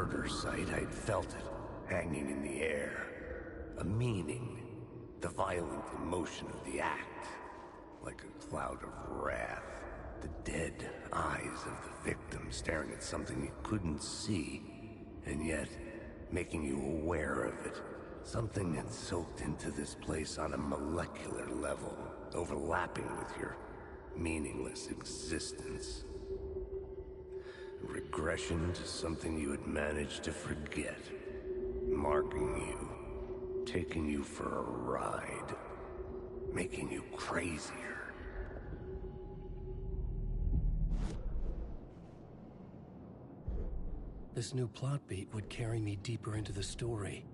murder site, I'd felt it, hanging in the air. A meaning. The violent emotion of the act. Like a cloud of wrath. The dead eyes of the victim staring at something you couldn't see, and yet making you aware of it. Something had soaked into this place on a molecular level, overlapping with your meaningless existence. Regression to something you had managed to forget. Marking you, taking you for a ride, making you crazier. This new plot beat would carry me deeper into the story.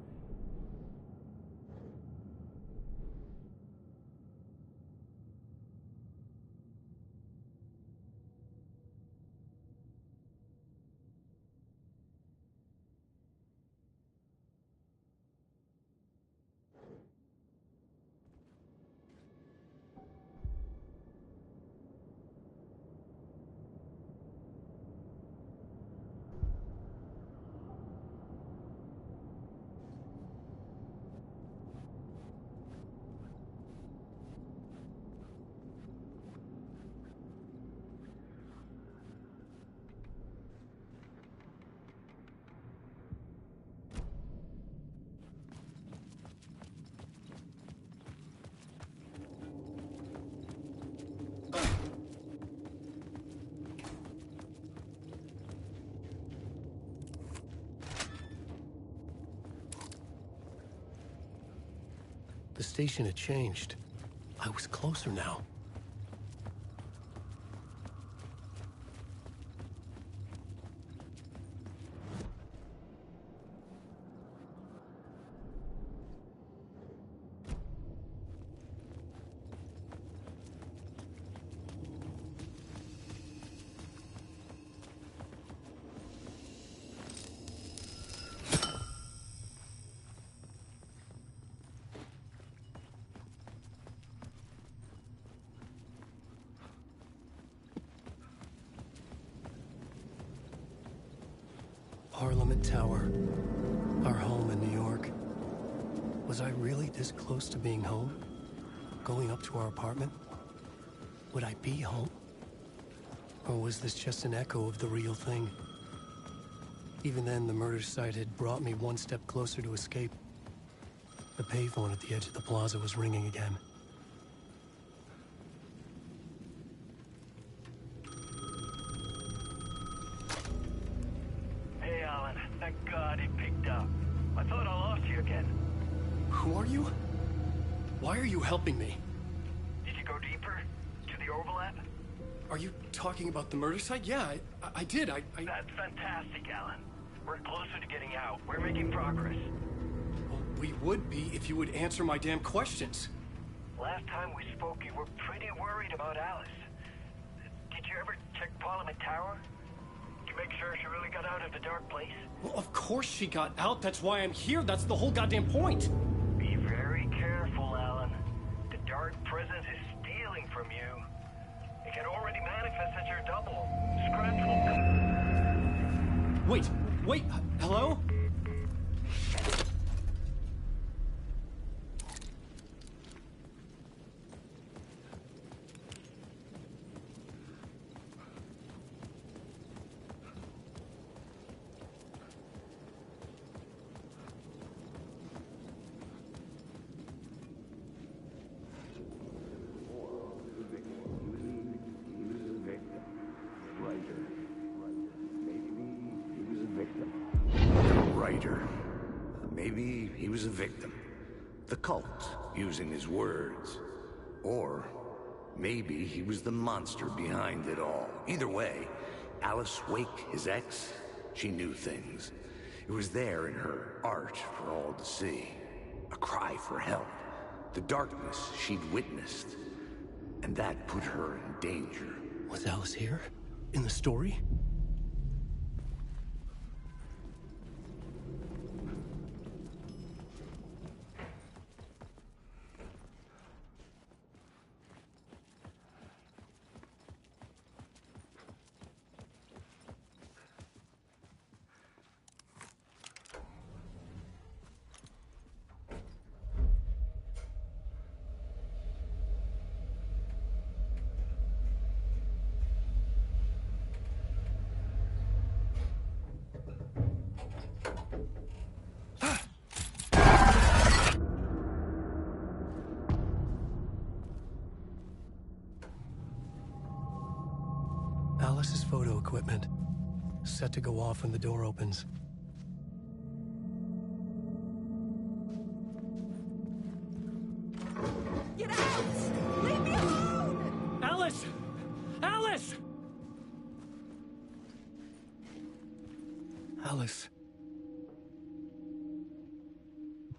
The station had changed. I was closer now. Parliament Tower, our home in New York. Was I really this close to being home? Going up to our apartment? Would I be home? Or was this just an echo of the real thing? Even then, the murder site had brought me one step closer to escape. The payphone at the edge of the plaza was ringing again. Thank God it picked up. I thought I lost you again. Who are you? Why are you helping me? Did you go deeper? To the overlap? Are you talking about the murder site? Yeah, I did. That's fantastic, Alan. We're closer to getting out. We're making progress. Well, we would be if you would answer my damn questions. Last time we spoke, you were pretty worried about Alice. Did you ever check Parliament Tower? Make sure she really got out of the dark place? Well, of course she got out. That's why I'm here. That's the whole goddamn point. Be very careful, Alan. The dark presence is stealing from you. It can already manifest as your double. Scratch will come. Wait, hello? Maybe he was a victim. The cult, using his words. Or maybe he was the monster behind it all. Either way, Alice Wake, his ex, she knew things. It was there in her art for all to see. A cry for help. The darkness she'd witnessed. And that put her in danger. Was Alice here? In the story? Alice's photo equipment, set to go off when the door opens. Get out! Leave me alone! Alice! Alice! Alice.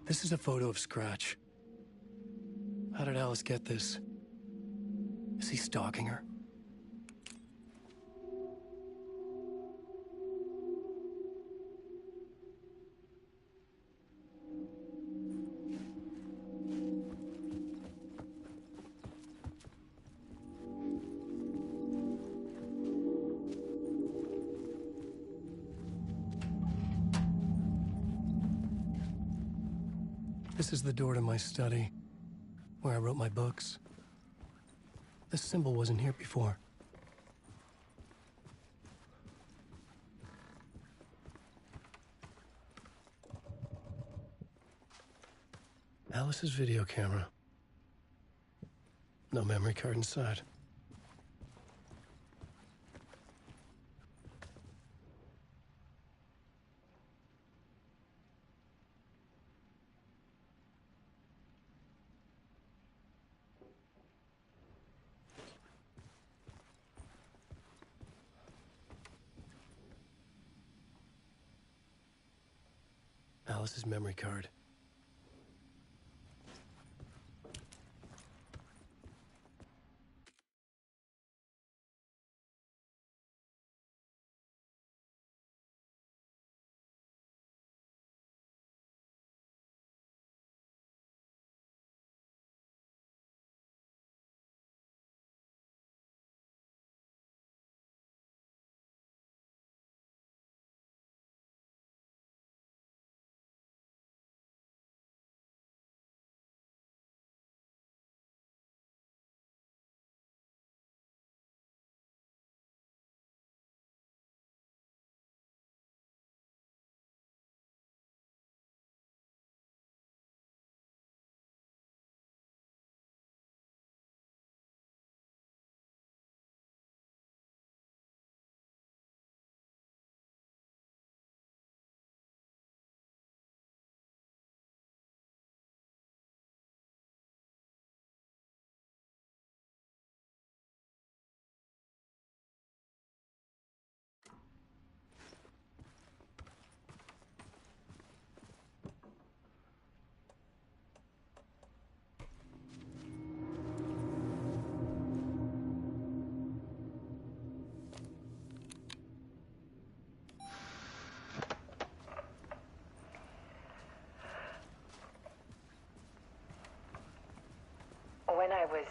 This is a photo of Scratch. How did Alice get this? Is he stalking her? This is the door to my study, where I wrote my books. This symbol wasn't here before. Alice's video camera. No memory card inside. Alice's memory card. When I was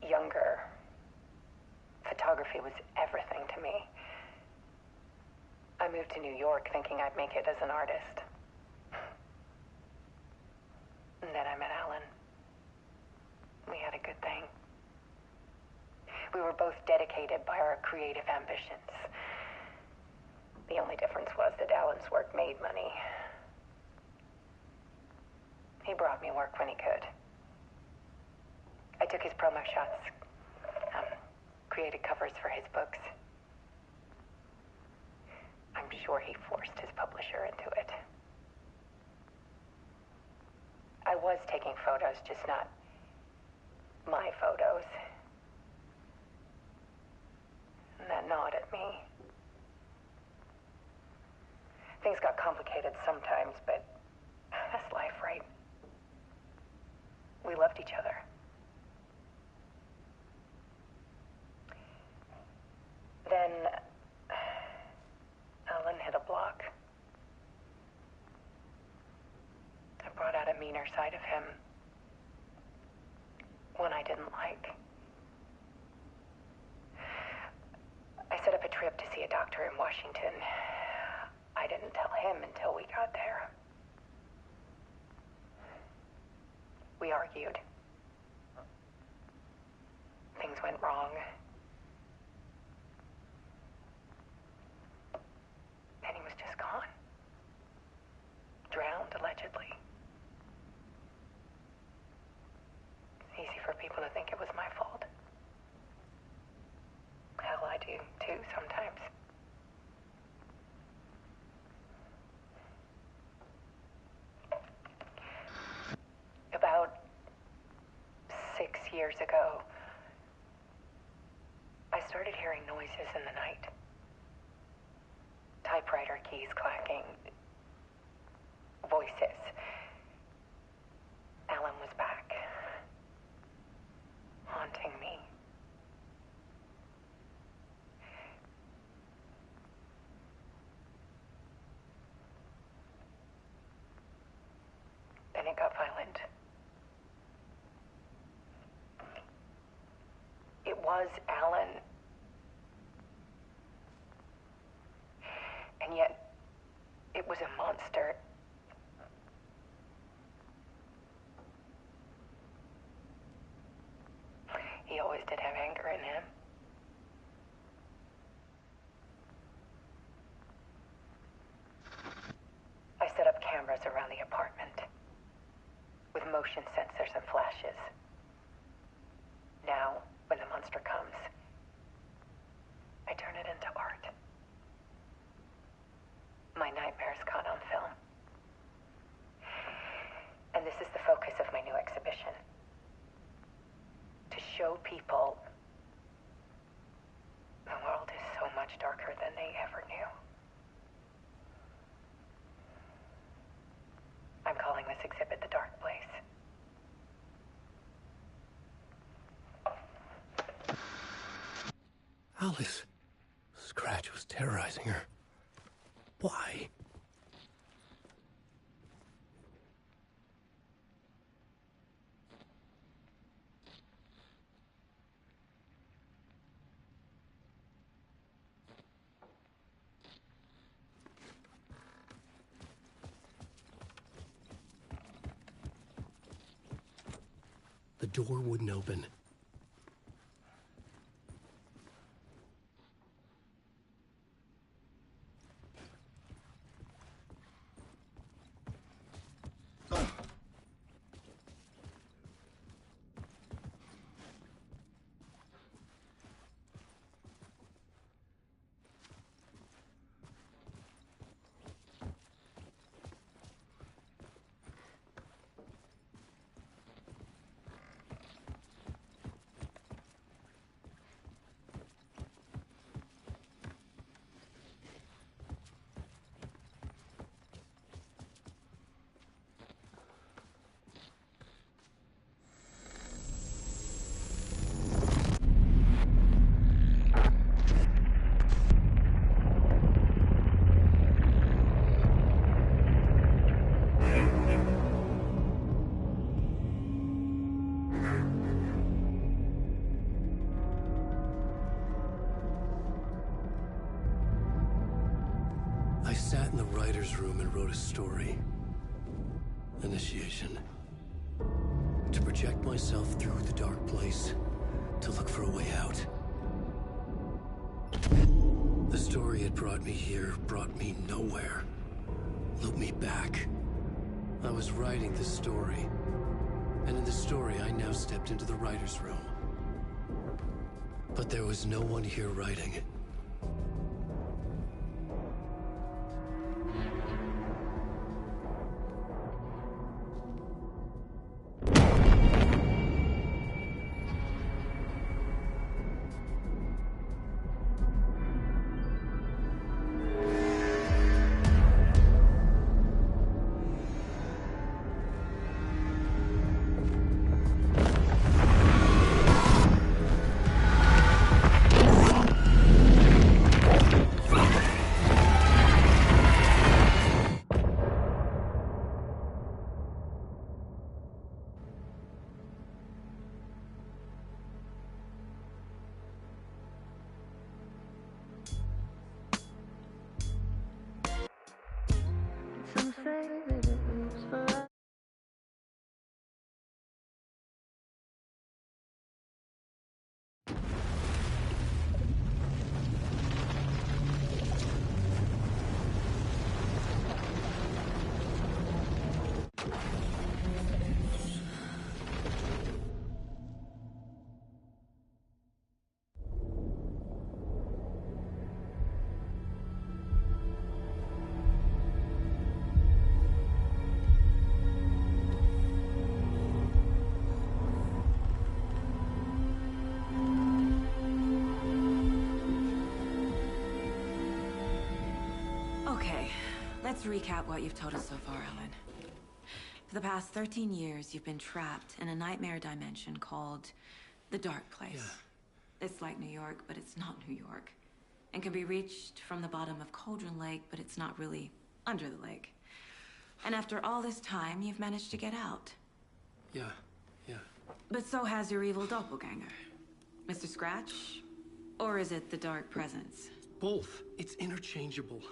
younger, photography was everything to me. I moved to New York thinking I'd make it as an artist. And then I met Alan. We had a good thing. We were both dedicated by our creative ambitions. The only difference was that Alan's work made money. He brought me work when he could. I took his promo shots, created covers for his books. I'm sure he forced his publisher into it. I was taking photos, just not my photos. And that gnawed at me. Things got complicated sometimes, but that's life, right? We loved each other. Then Alan hit a block. I brought out a meaner side of him. One I didn't like. I set up a trip to see a doctor in Washington. I didn't tell him until we got there. We argued. Things went wrong. And he was just gone. Drowned, allegedly. It's easy for people to think it was my fault. Hell, I do, too. too sometimes. About 6 years ago, I started hearing noises in the night. Typewriter keys clacking. Voices. Alan was back. Haunting me. Then it got violent. It was Alan. And yet, it was a monster. He always did have anger in him. I set up cameras around the apartment with motion sensors and flashes. Now, when the monster comes, I turn it into art. My nightmares caught on film. And this is the focus of my new exhibition. To show people the world is so much darker than they ever knew. I'm calling this exhibit The Dark Place. Alice. Scratch was terrorizing her. Why? The door wouldn't open. I sat in the writer's room and wrote a story. Initiation. To project myself through the dark place, to look for a way out. The story had brought me here, brought me nowhere. Looped me back. I was writing the story. And in the story, I now stepped into the writer's room. But there was no one here writing it. Let's recap what you've told us so far, Alan. For the past 13 years, you've been trapped in a nightmare dimension called the Dark Place. Yeah. It's like New York, but it's not New York. And can be reached from the bottom of Cauldron Lake, but it's not really under the lake. And after all this time, you've managed to get out. Yeah. But so has your evil doppelganger. Mr. Scratch? Or is it the Dark Presence? Both. It's interchangeable.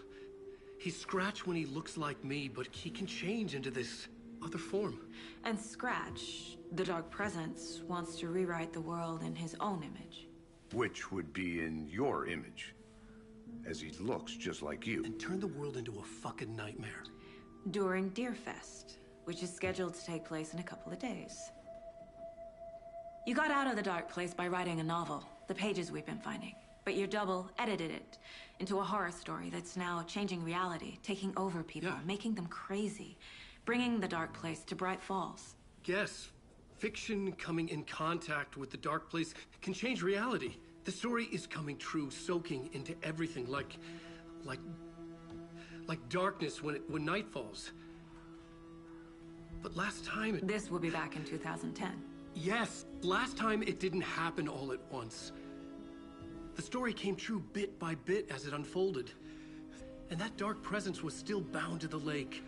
He's Scratch when he looks like me, but he can change into this other form. And Scratch, the Dark Presence, wants to rewrite the world in his own image. Which would be in your image, as he looks just like you. And turn the world into a fucking nightmare. During Deerfest, which is scheduled to take place in a couple of days. You got out of the Dark Place by writing a novel, the pages we've been finding. But your double edited it into a horror story that's now changing reality, taking over people, making them crazy, bringing the Dark Place to Bright Falls. Yes, fiction coming in contact with the Dark Place can change reality. The story is coming true, soaking into everything, like darkness when night falls. But last time This will be back in 2010. Yes, last time it didn't happen all at once. The story came true bit by bit as it unfolded. And that dark presence was still bound to the lake.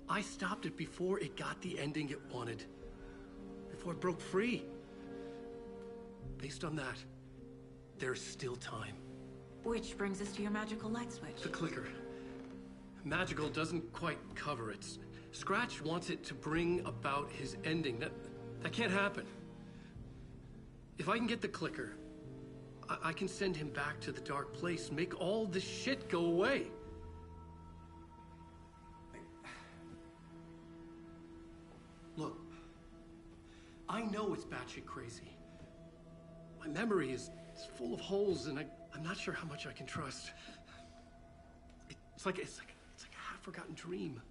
I stopped it before it got the ending it wanted. Before it broke free. Based on that, there's still time. Which brings us to your magical light switch. The clicker. Magical doesn't quite cover it. Scratch wants it to bring about his ending. That can't happen. If I can get the clicker, I can send him back to the Dark Place, make all this shit go away. Look, I know it's batshit crazy. My memory is full of holes, and I'm not sure how much I can trust. It's like a half-forgotten dream.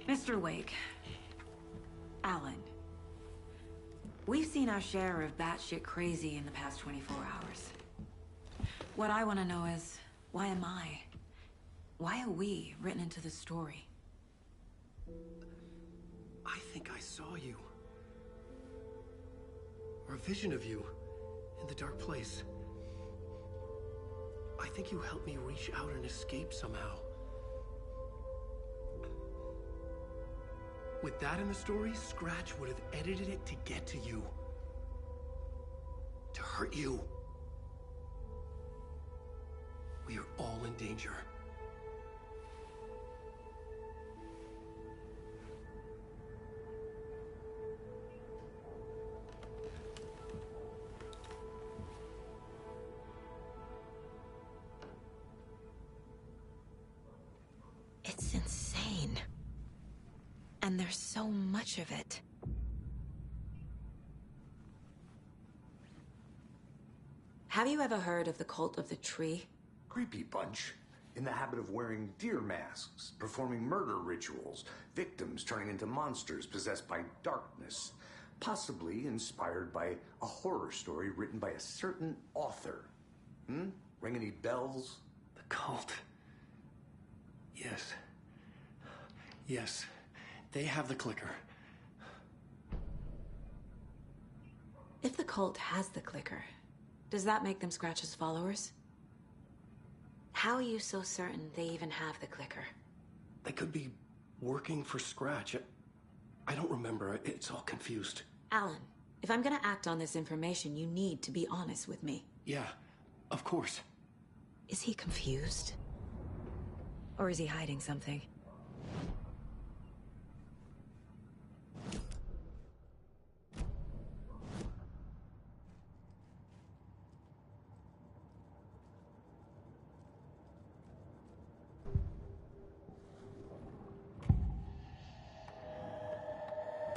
Mr. Wake. Alan. We've seen our share of batshit crazy in the past 24 hours. What I want to know is, why am I? Why are we written into the story? I think I saw you. Or a vision of you in the Dark Place. I think you helped me reach out and escape somehow. With that in the story, Scratch would have edited it to get to you. To hurt you. We are all in danger. It's insane. And there's so much of it. Have you ever heard of the Cult of the Tree? Creepy bunch. In the habit of wearing deer masks, performing murder rituals, victims turning into monsters possessed by darkness. Possibly inspired by a horror story written by a certain author. Ring any bells? The cult. Yes. Yes. They have the clicker. If the cult has the clicker, does that make them Scratch's followers? How are you so certain they even have the clicker? They could be working for Scratch. I don't remember. It's all confused. Alan, if I'm gonna act on this information, you need to be honest with me. Yeah, of course. Is he confused? Or is he hiding something?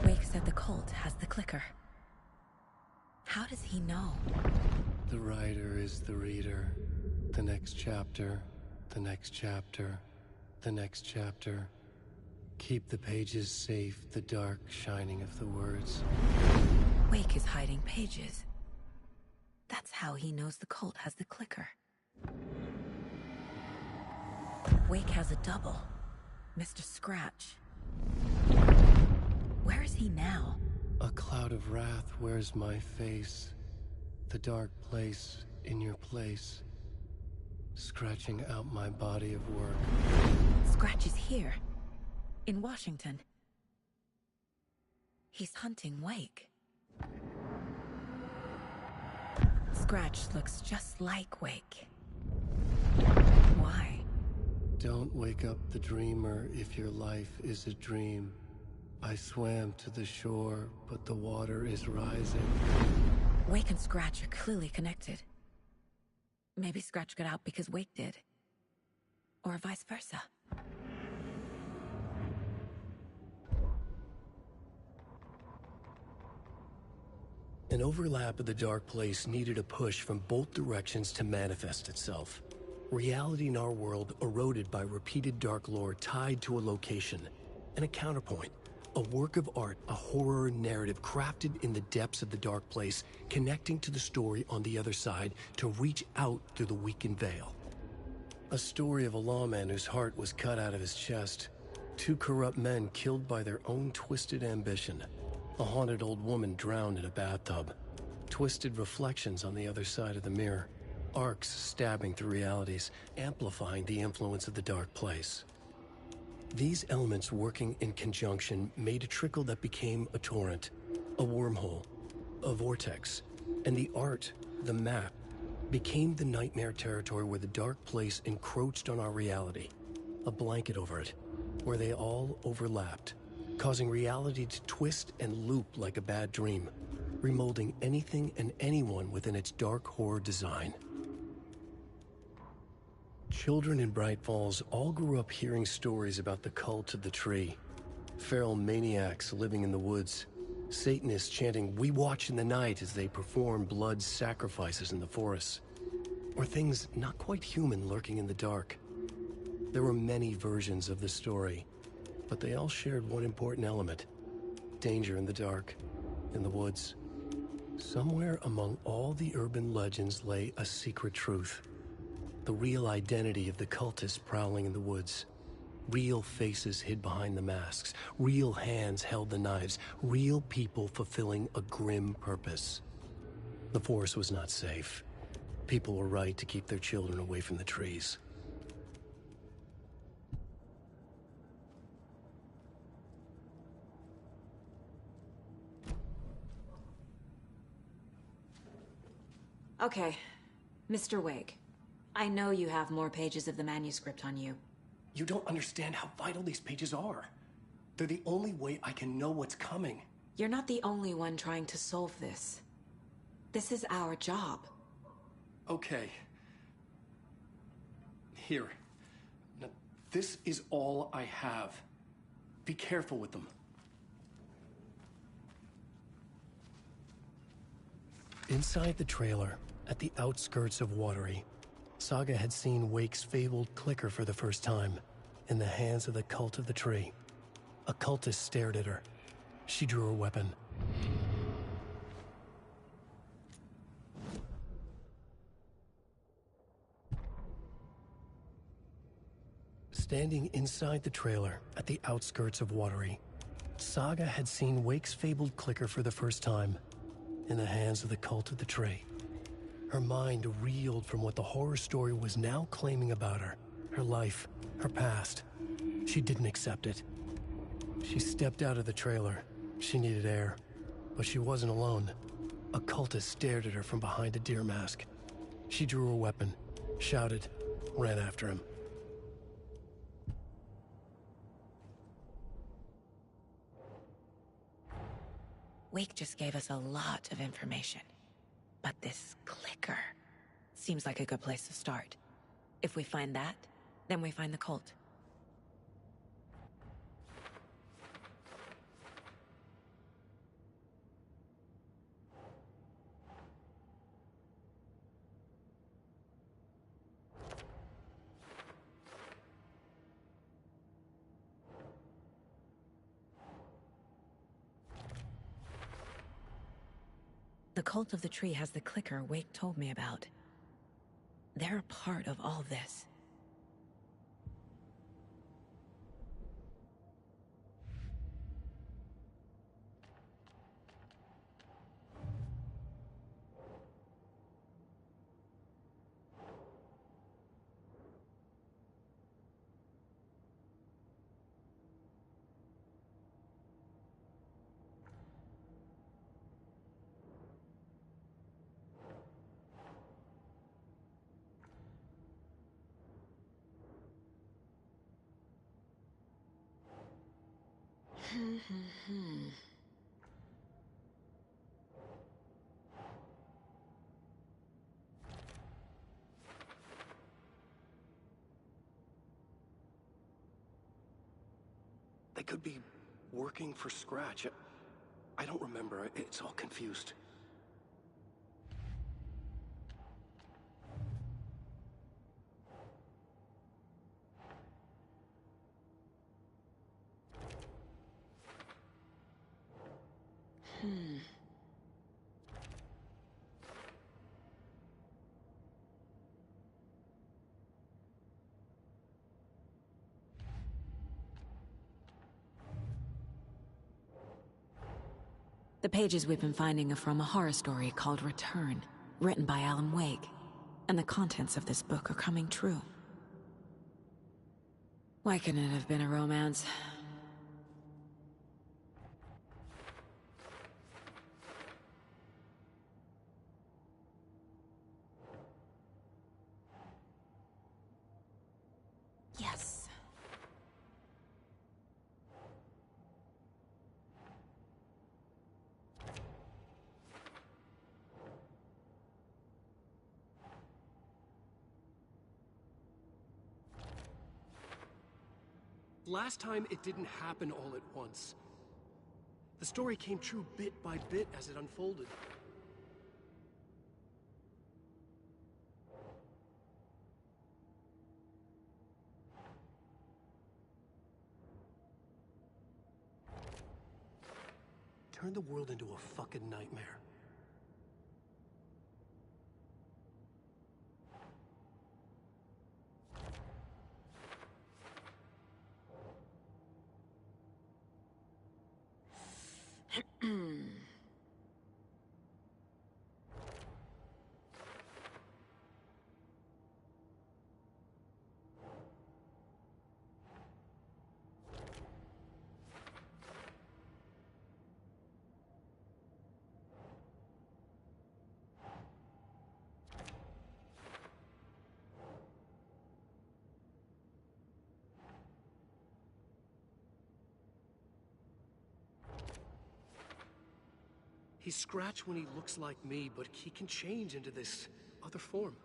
Wake said the cult has the clicker. How does he know? The writer is the reader. The next chapter, the next chapter, the next chapter. Keep the pages safe, the dark shining of the words. Wake is hiding pages. That's how he knows the cult has the clicker. Wake has a double. Mr. Scratch. Where is he now? A cloud of wrath wears my face. The dark place in your place. Scratching out my body of work. Scratch is here. In Washington. He's hunting Wake. Scratch looks just like Wake. Why? Don't wake up the dreamer if your life is a dream. I swam to the shore, but the water is rising. Wake and Scratch are clearly connected. Maybe Scratch got out because Wake did. Or vice versa. An overlap of the dark place needed a push from both directions to manifest itself. Reality in our world eroded by repeated dark lore tied to a location. And a counterpoint. A work of art, a horror narrative crafted in the depths of the dark place, connecting to the story on the other side to reach out through the weakened veil. A story of a lawman whose heart was cut out of his chest. Two corrupt men killed by their own twisted ambition. A haunted old woman drowned in a bathtub. Twisted reflections on the other side of the mirror. Arcs stabbing through realities, amplifying the influence of the dark place. These elements working in conjunction made a trickle that became a torrent, a wormhole, a vortex, and the art, the map, became the nightmare territory where the dark place encroached on our reality, a blanket over it, where they all overlapped, causing reality to twist and loop like a bad dream, remolding anything and anyone within its dark horror design. Children in Bright Falls all grew up hearing stories about the cult of the tree. Feral maniacs living in the woods. Satanists chanting, "We watch in the night," as they perform blood sacrifices in the forests. Or things not quite human lurking in the dark. There were many versions of the story, but they all shared one important element. Danger in the dark, in the woods. Somewhere among all the urban legends lay a secret truth. The real identity of the cultists prowling in the woods. Real faces hid behind the masks. Real hands held the knives. Real people fulfilling a grim purpose. The forest was not safe. People were right to keep their children away from the trees. Okay, Mr. Wake. I know you have more pages of the manuscript on you. You don't understand how vital these pages are. They're the only way I can know what's coming. You're not the only one trying to solve this. This is our job. Okay. Here. Now, this is all I have. Be careful with them. Inside the trailer, at the outskirts of Watery, Saga had seen Wake's fabled clicker for the first time, in the hands of the cult of the tree. A cultist stared at her. She drew her weapon. Standing inside the trailer, at the outskirts of Watery, Saga had seen Wake's fabled clicker for the first time, in the hands of the cult of the tree. Her mind reeled from what the horror story was now claiming about her. Her life, her past. She didn't accept it. She stepped out of the trailer. She needed air. But she wasn't alone. A cultist stared at her from behind a deer mask. She drew her weapon, shouted, ran after him. Wake just gave us a lot of information. But this clicker seems like a good place to start. If we find that, then we find the cult. The cult of the tree has the clicker Wake told me about. They're a part of all this. They could be working for Scratch. I don't remember. It's all confused. The pages we've been finding are from a horror story called Return, written by Alan Wake. And the contents of this book are coming true. Why couldn't it have been a romance? Yes. Last time, it didn't happen all at once. The story came true bit by bit as it unfolded. Turned the world into a fucking nightmare. He's Scratch when he looks like me, but he can change into this other form.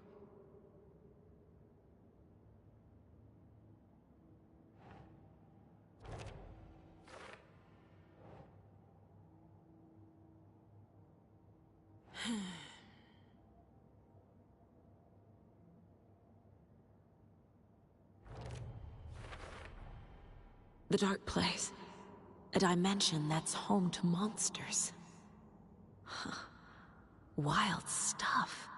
The dark place. A dimension that's home to monsters. Huh. Wild stuff.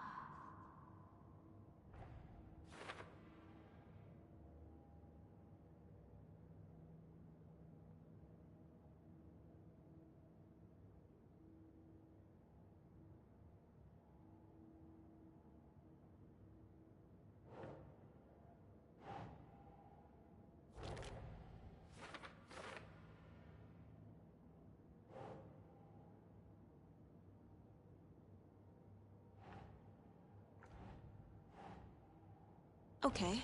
Okay.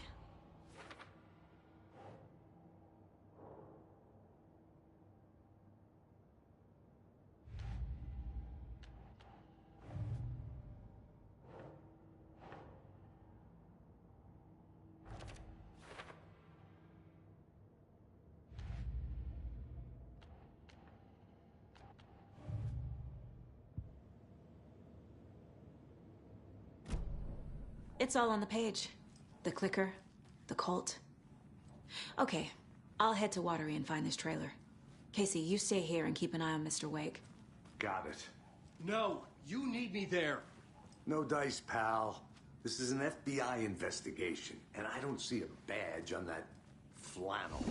It's all on the page. The clicker, the cult. Okay, I'll head to Watery and find this trailer. Casey, you stay here and keep an eye on Mr. Wake. Got it. No, You need me there. No dice, pal. This is an FBI investigation, and I don't see a badge on that flannel.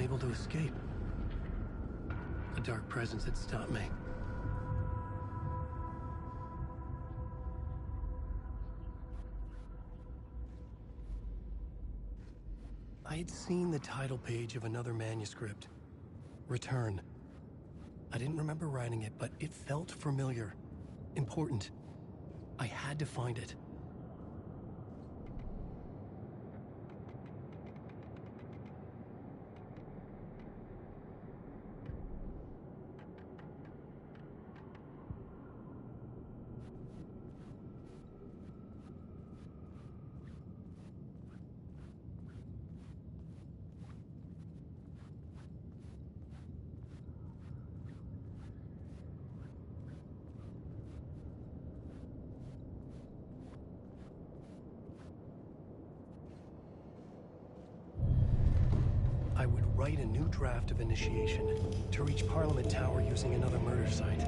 Able to escape. A dark presence had stopped me. I had seen the title page of another manuscript. Return. I didn't remember writing it, but it felt familiar. Important. I had to find it. I would write a new draft of initiation to reach Parliament Tower using another murder site.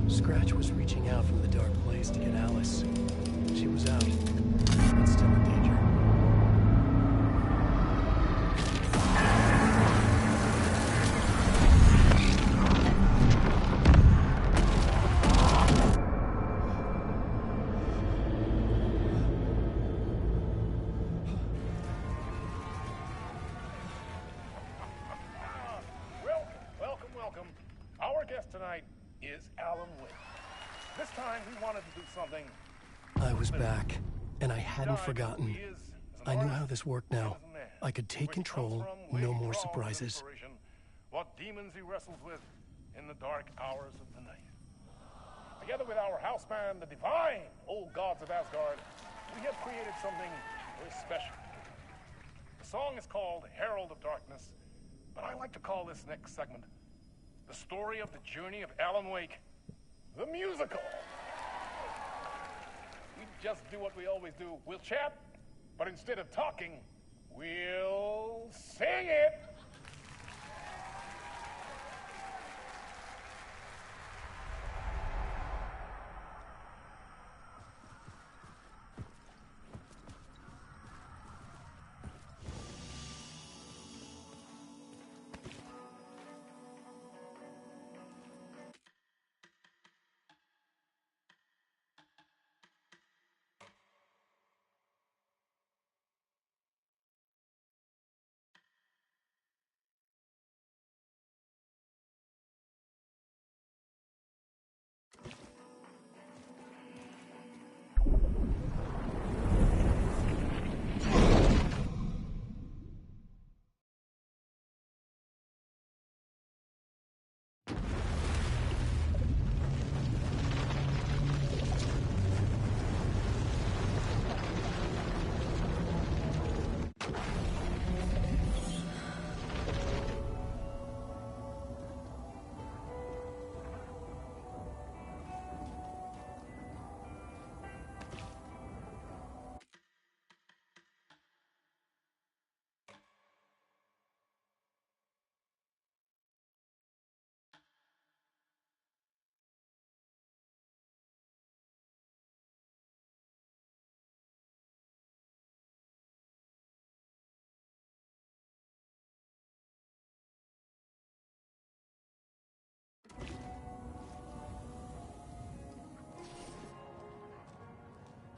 Scratch was reaching out from the dark place to get Alice. She was out, but still in danger. Tonight is Alan Wake. This time we wanted to do something. I was back, and I hadn't forgotten. I knew how this worked now. I could take control, no more surprises. What demons he wrestles with in the dark hours of the night. Together with our house band, the divine old gods of Asgard, we have created something very special. The song is called Herald of Darkness, but I like to call this next segment the story of the journey of Alan Wake, the musical. We just do what we always do. We'll chat, but instead of talking, we'll sing it.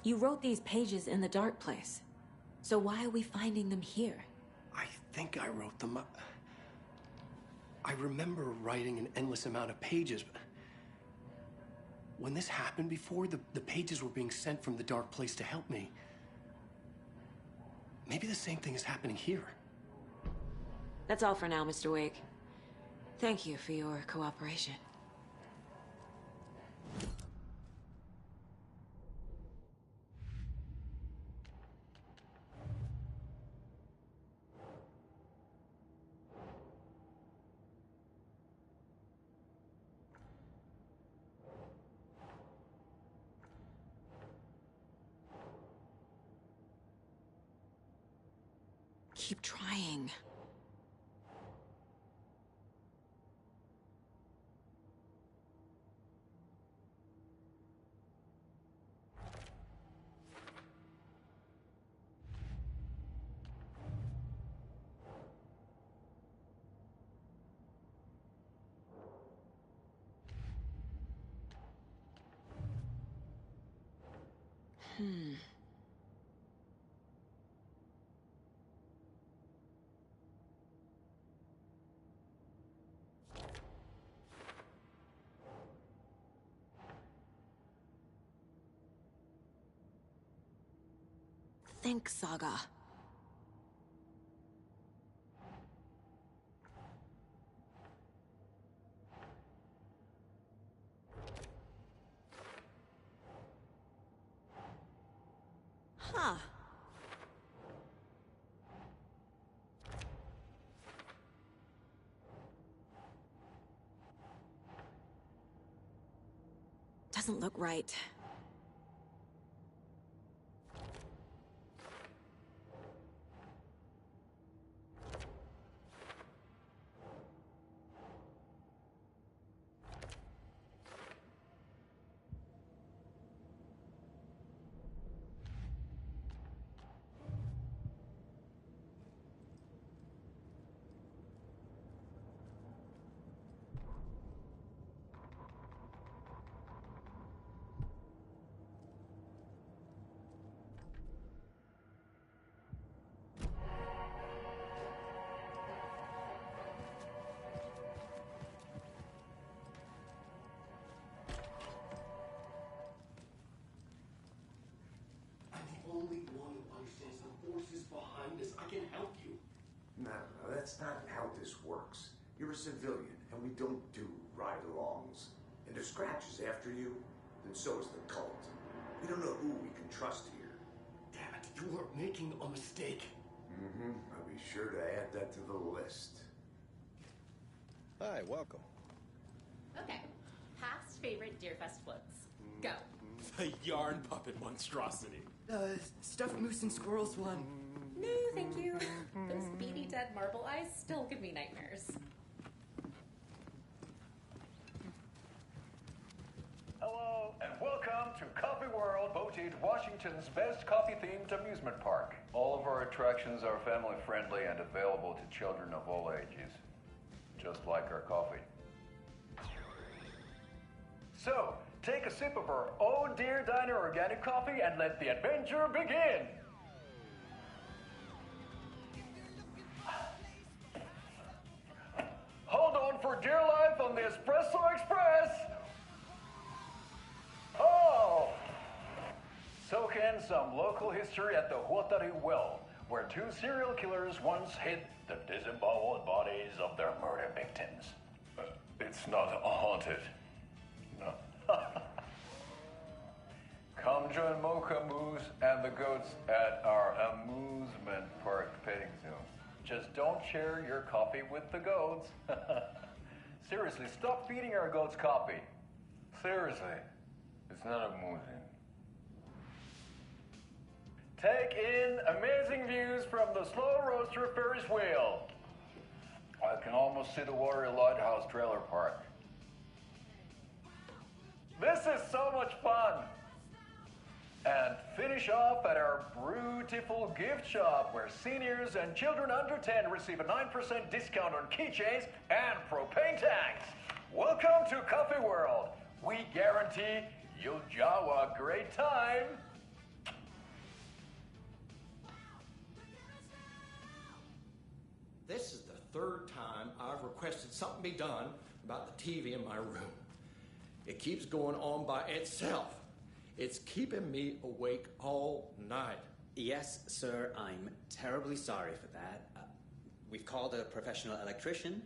You wrote these pages in the dark place. So why are we finding them here? I think I wrote them. I remember writing an endless amount of pages. But when this happened before, the pages were being sent from the dark place to help me. Maybe the same thing is happening here. That's all for now, Mr. Wake. Thank you for your cooperation. Keep trying. Think, Saga. Huh. Doesn't look right. Only one who understands the forces behind this. I can help you. No, that's not how this works. You're a civilian, and we don't do ride-alongs. And if Scratch is after you, then so is the cult. We don't know who we can trust here. Damn it, you are making a mistake. I'll be sure to add that to the list. Hi, welcome. Okay. Past favorite Deerfest floats. Go. The yarn puppet monstrosity. Stuffed moose and squirrels one. No, thank you. Those beady dead marble eyes still give me nightmares. Hello, and welcome to Coffee World, voted Washington's best coffee-themed amusement park. All of our attractions are family-friendly and available to children of all ages, just like our coffee. So, take a sip of our Oh Dear Diner organic coffee and let the adventure begin! Hold on for dear life on the Espresso Express! Oh! Soak in some local history at the Huatari Well, where two serial killers once hid the disemboweled bodies of their murder victims. It's not haunted. No. Come join Mocha Moose and the goats at our amusement park petting zoo. Just don't share your coffee with the goats. Seriously, stop feeding our goats coffee. Seriously, it's not amusing. Take in amazing views from the Slow Roaster Ferris wheel. I can almost see the Warrior Lighthouse trailer park. This is so much fun! And finish off at our beautiful gift shop where seniors and children under 10 receive a 9% discount on keychains and propane tanks. Welcome to Coffee World. We guarantee you'll jaw a great time. third time I've requested something be done about the TV in my room. It keeps going on by itself. It's keeping me awake all night. Yes, sir, I'm terribly sorry for that. We've called a professional electrician.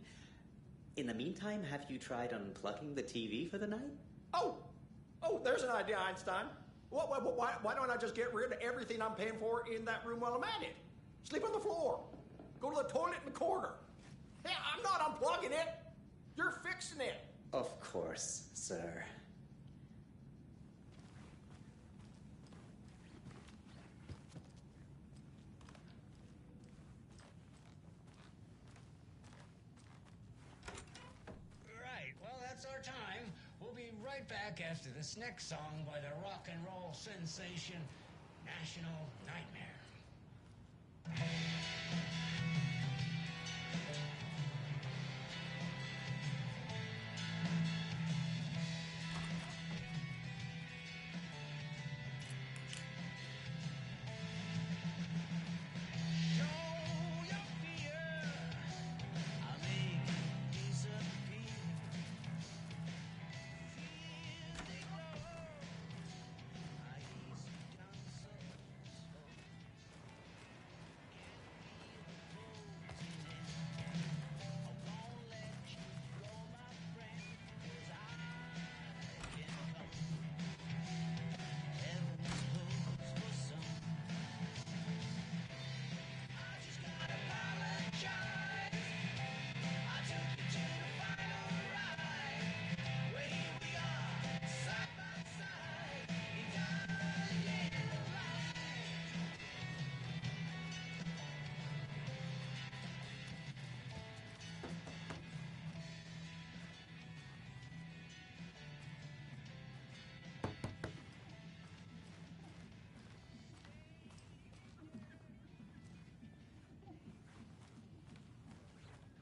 In the meantime, have you tried unplugging the TV for the night? Oh, there's an idea, Einstein. Why don't I just get rid of everything I'm paying for in that room while I'm at it? Sleep on the floor. Go to the toilet in the corner. Hey, I'm not unplugging it. You're fixing it. Of course, sir. Right, well, that's our time. We'll be right back after this next song by the rock and roll sensation, National Nightmare.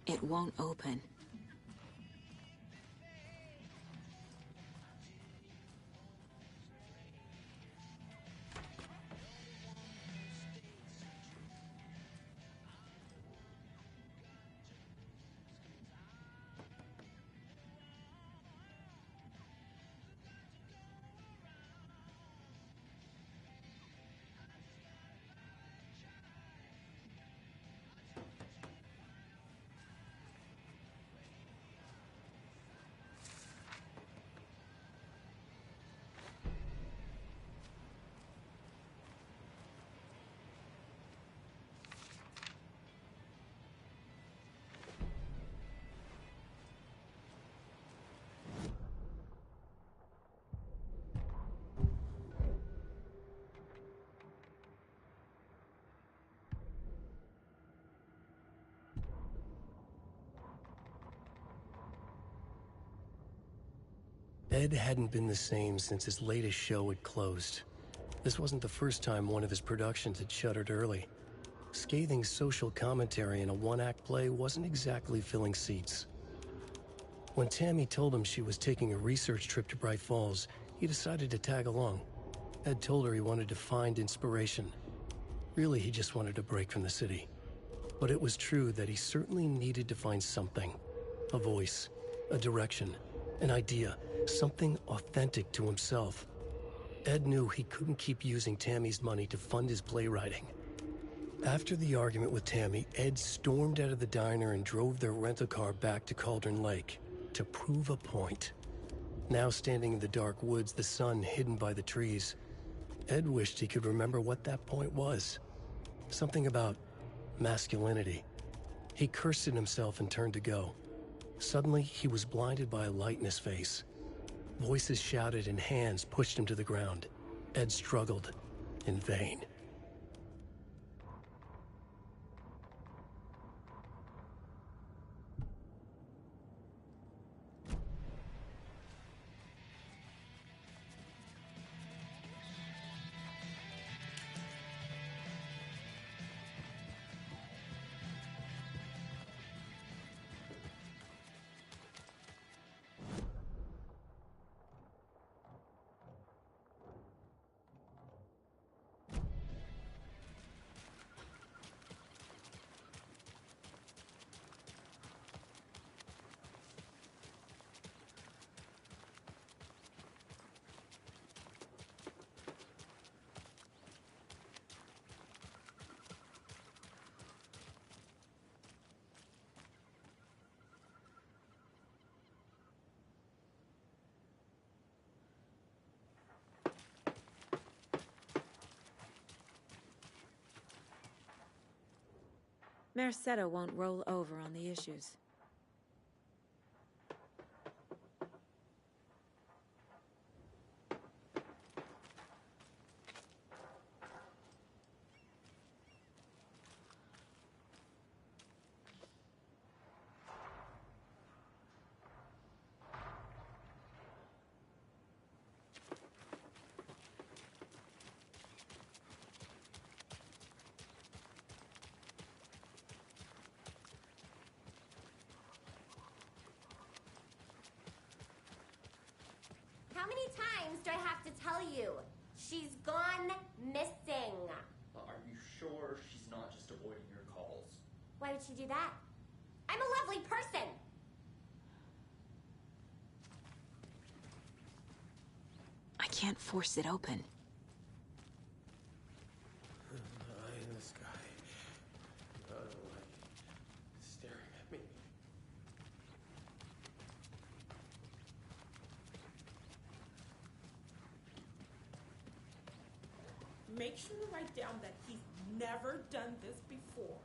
It won't open. Ed hadn't been the same since his latest show had closed. This wasn't the first time one of his productions had shuttered early. Scathing social commentary in a one-act play wasn't exactly filling seats. When Tammy told him she was taking a research trip to Bright Falls, he decided to tag along. Ed told her he wanted to find inspiration. Really, he just wanted a break from the city. But it was true that he certainly needed to find something. A voice, a direction, an idea, something authentic to himself. Ed knew he couldn't keep using Tammy's money to fund his playwriting. After the argument with Tammy, Ed stormed out of the diner and drove their rental car back to Cauldron Lake to prove a point. Now standing in the dark woods, the sun hidden by the trees, Ed wished he could remember what that point was. Something about masculinity. He cursed at himself and turned to go. Suddenly, he was blinded by a light in his face. Voices shouted and hands pushed him to the ground. Ed struggled, in vain. Mercado won't roll over on the issues. How many times do I have to tell you? She's gone missing. Are you sure she's not just avoiding your calls? Why would she do that? I'm a lovely person. I can't force it open. Eye in the sky. Not a light. Staring at me. Make sure to write down that he's never done this before.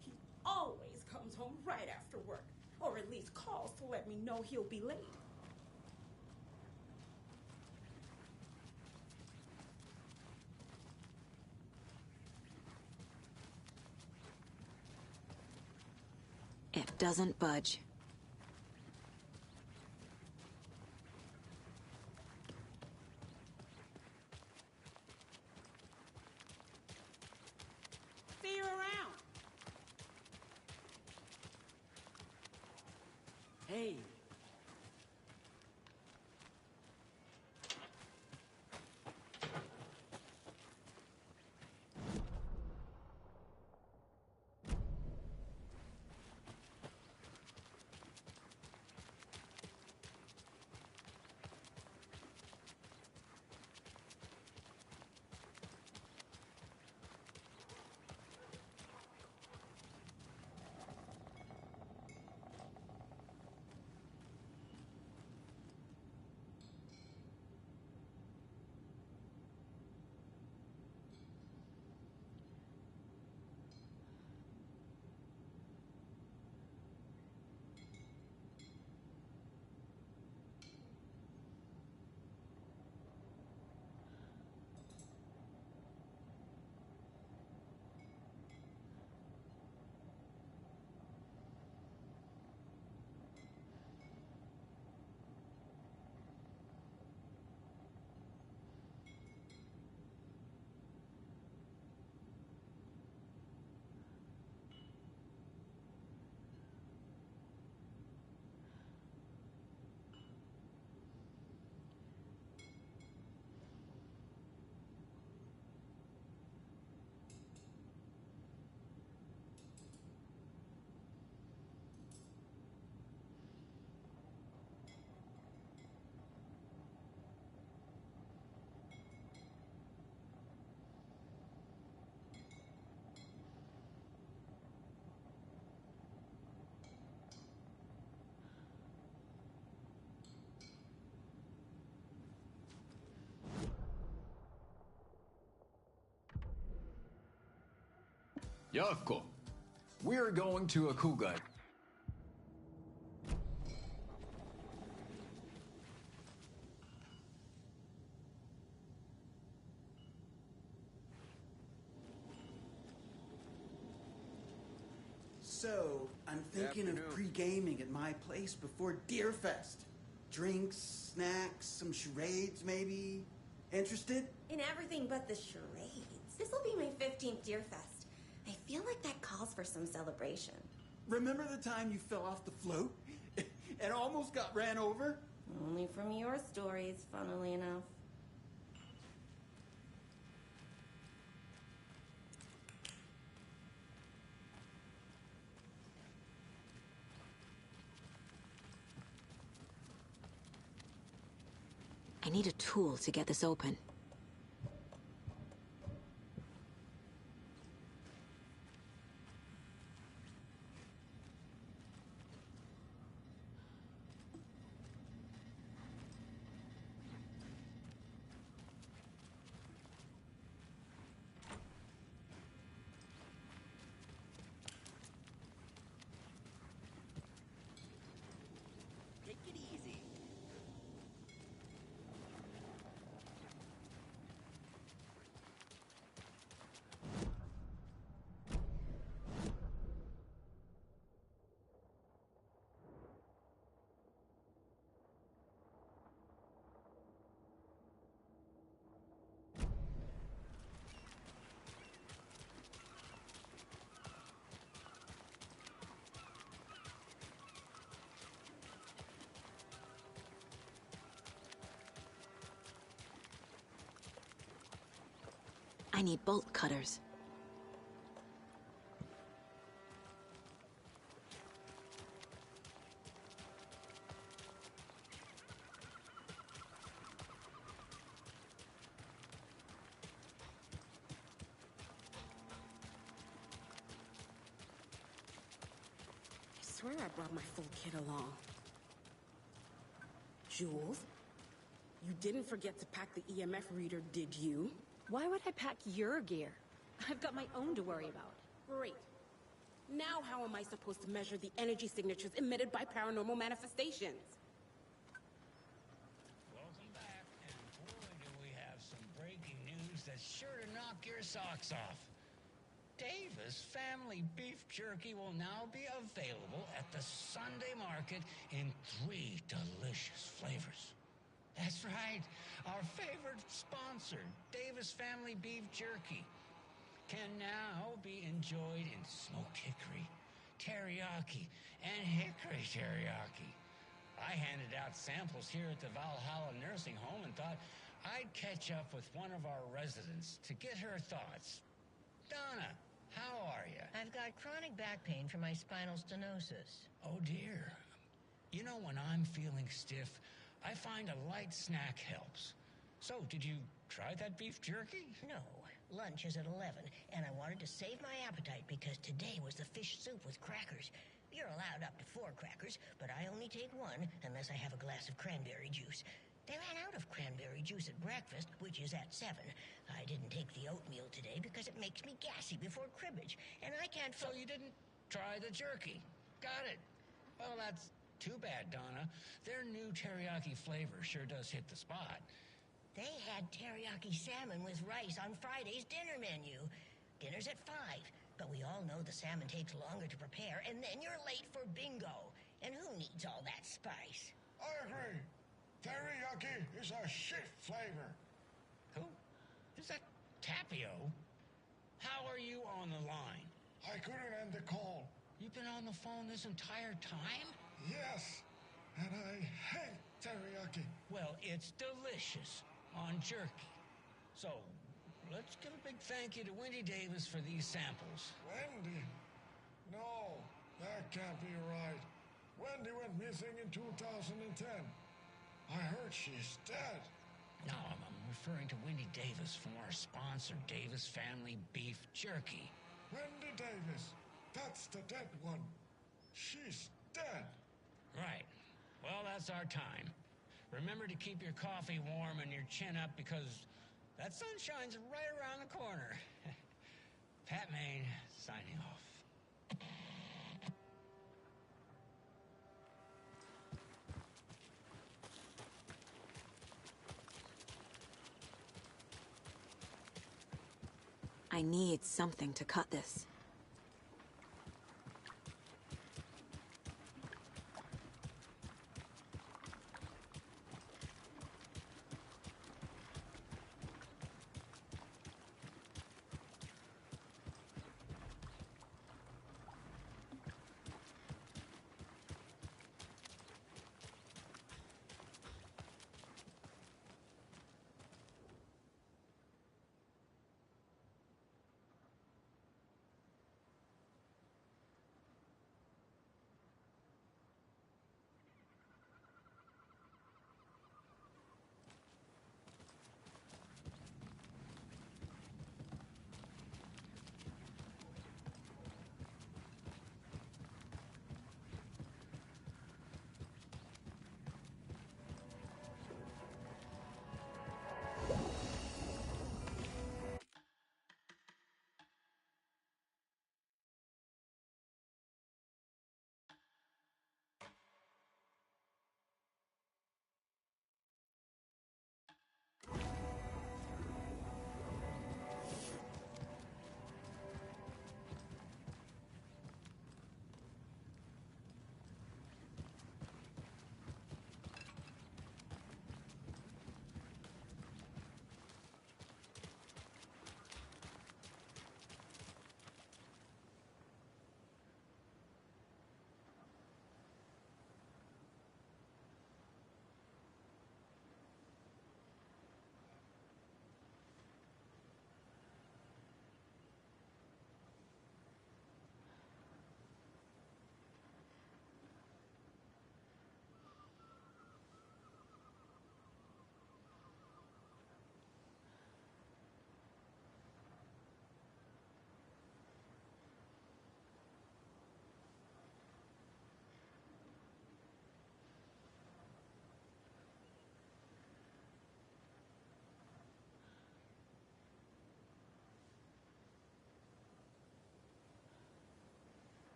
He always comes home right after work, or at least calls to let me know he'll be late. It doesn't budge. See you around. Hey. Yako, we're going to a Kugai. So, I'm thinking of pre-gaming at my place before Deerfest. Drinks, snacks, some charades maybe. Interested? In everything but the charades. This will be my 15th Deerfest. I feel like that calls for some celebration. Remember the time you fell off the float and almost got ran over? Only from your stories, funnily enough. I need a tool to get this open. I need bolt cutters. I swear I brought my full kit along. Jules, you didn't forget to pack the EMF reader, did you? Why would I pack your gear? I've got my own to worry about. Great. Now how am I supposed to measure the energy signatures emitted by paranormal manifestations? Welcome back, and boy, do we have some breaking news that's sure to knock your socks off. Davis Family Beef Jerky will now be available at the Sunday market in 3 delicious flavors. That's right, our favorite sponsor, Davis Family Beef Jerky, can now be enjoyed in smoked hickory, teriyaki, and hickory teriyaki. I handed out samples here at the Valhalla Nursing Home and thought I'd catch up with one of our residents to get her thoughts. Donna, how are you? I've got chronic back pain from my spinal stenosis. Oh, dear. You know, when I'm feeling stiff, I find a light snack helps. So, did you try that beef jerky? No. Lunch is at 11, and I wanted to save my appetite because today was the fish soup with crackers. You're allowed up to 4 crackers, but I only take 1 unless I have a glass of cranberry juice. They ran out of cranberry juice at breakfast, which is at 7. I didn't take the oatmeal today because it makes me gassy before cribbage, and I can't... So you didn't try the jerky. Got it. Well, that's too bad, Donna. Their new teriyaki flavor sure does hit the spot. They had teriyaki salmon with rice on Friday's dinner menu. Dinner's at 5, but we all know the salmon takes longer to prepare, and then you're late for bingo. And who needs all that spice? I agree. Teriyaki is a shit flavor. Who? Is that Tapio? How are you on the line? I couldn't end the call. You've been on the phone this entire time? Yes, and I hate teriyaki. Well, it's delicious on jerky. So, let's give a big thank you to Wendy Davis for these samples. Wendy? No, that can't be right. Wendy went missing in 2010. I heard she's dead. No, I'm referring to Wendy Davis from our sponsor, Davis Family Beef Jerky. Wendy Davis. That's the dead one. She's dead. Right. Well, that's our time. Remember to keep your coffee warm and your chin up because that sunshine's right around the corner. Pat Maine, signing off. I need something to cut this.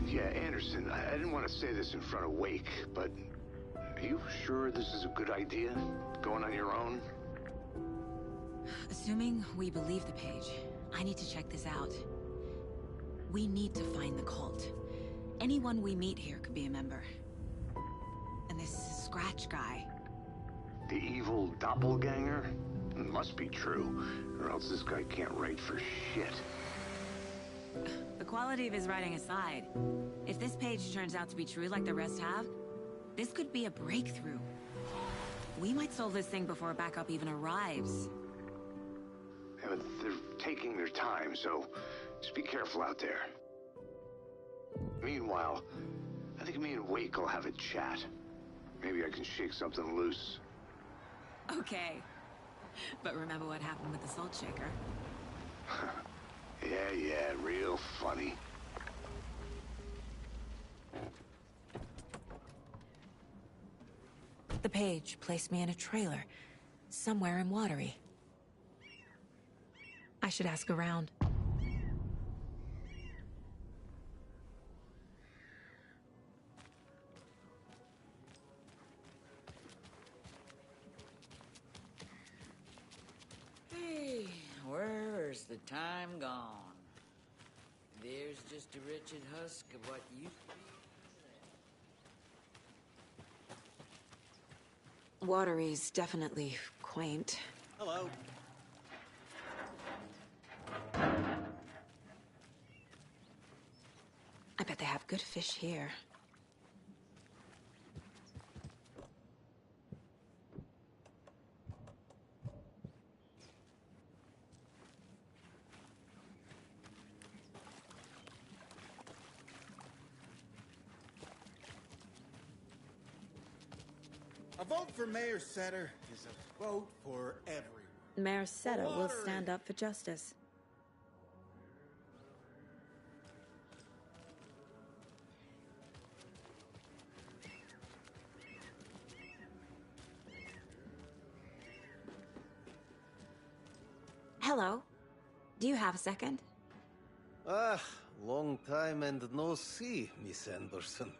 Yeah, Anderson, I didn't want to say this in front of Wake, but are you sure this is a good idea? Going on your own? Assuming we believe the page, I need to check this out. We need to find the cult. Anyone we meet here could be a member. And this Scratch guy. The evil doppelganger? It must be true, or else this guy can't write for shit. The quality of his writing aside, if this page turns out to be true like the rest have, this could be a breakthrough. We might solve this thing before backup even arrives. Yeah, but they're taking their time, so just be careful out there. Meanwhile, I think me and Wake will have a chat. Maybe I can shake something loose. Okay. But remember what happened with the salt shaker? Yeah, real funny. The page placed me in a trailer, somewhere in Watery. I should ask around. Hey, where's the time gone? There's just a wretched husk of what used to be. Watery's definitely quaint. Hello. I bet they have good fish here. A vote for Mayor Setter is a vote for everyone. Mayor Setter will Watery. stand up for justice. Hello. Do you have a second? Long time and no see, Miss Anderson.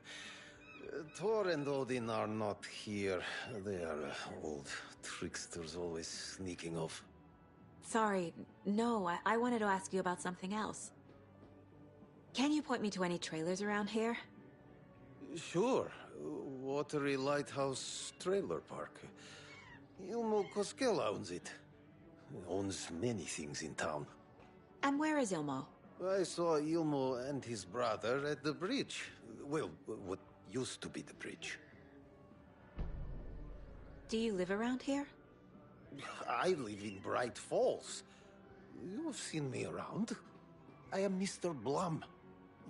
Thor and Odin are not here. They are old tricksters always sneaking off. Sorry, no, I wanted to ask you about something else. Can you point me to any trailers around here? Sure. Watery Lighthouse Trailer Park. Ilmo Koskela owns it. Owns many things in town. And where is Ilmo? I saw Ilmo and his brother at the bridge. Well, what used to be the bridge. Do you live around here? I live in Bright Falls. You've seen me around. I am Mr. Blum.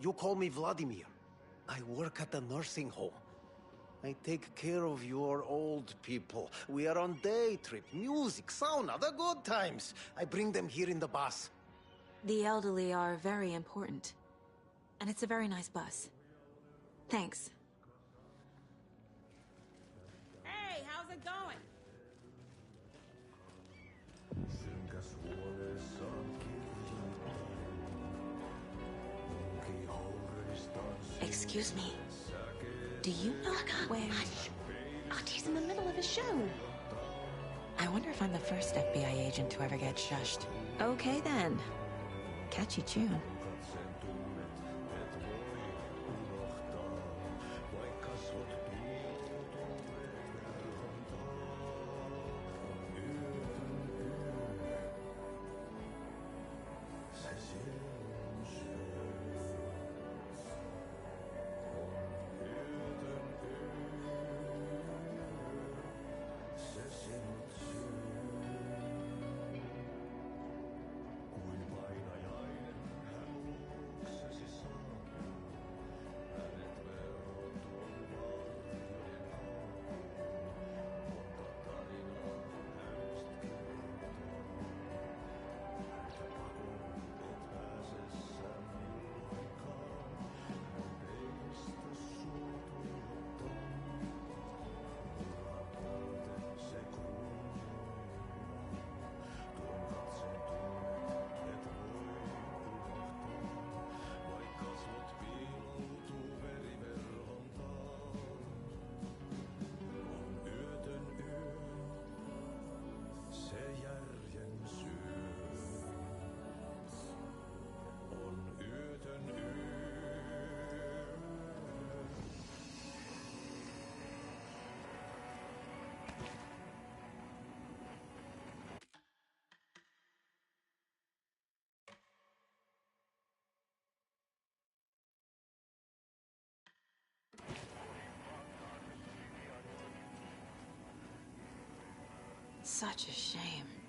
You call me Vladimir. I work at a nursing home. I take care of your old people. We are on day trip, music, sauna, the good times. I bring them here in the bus. The elderly are very important. And it's a very nice bus. Thanks. Hey, how's it going? Excuse me. Do you know where... Hush. Artie's in the middle of a show. I wonder if I'm the first FBI agent to ever get shushed. Okay then. Catchy tune. Such a shame.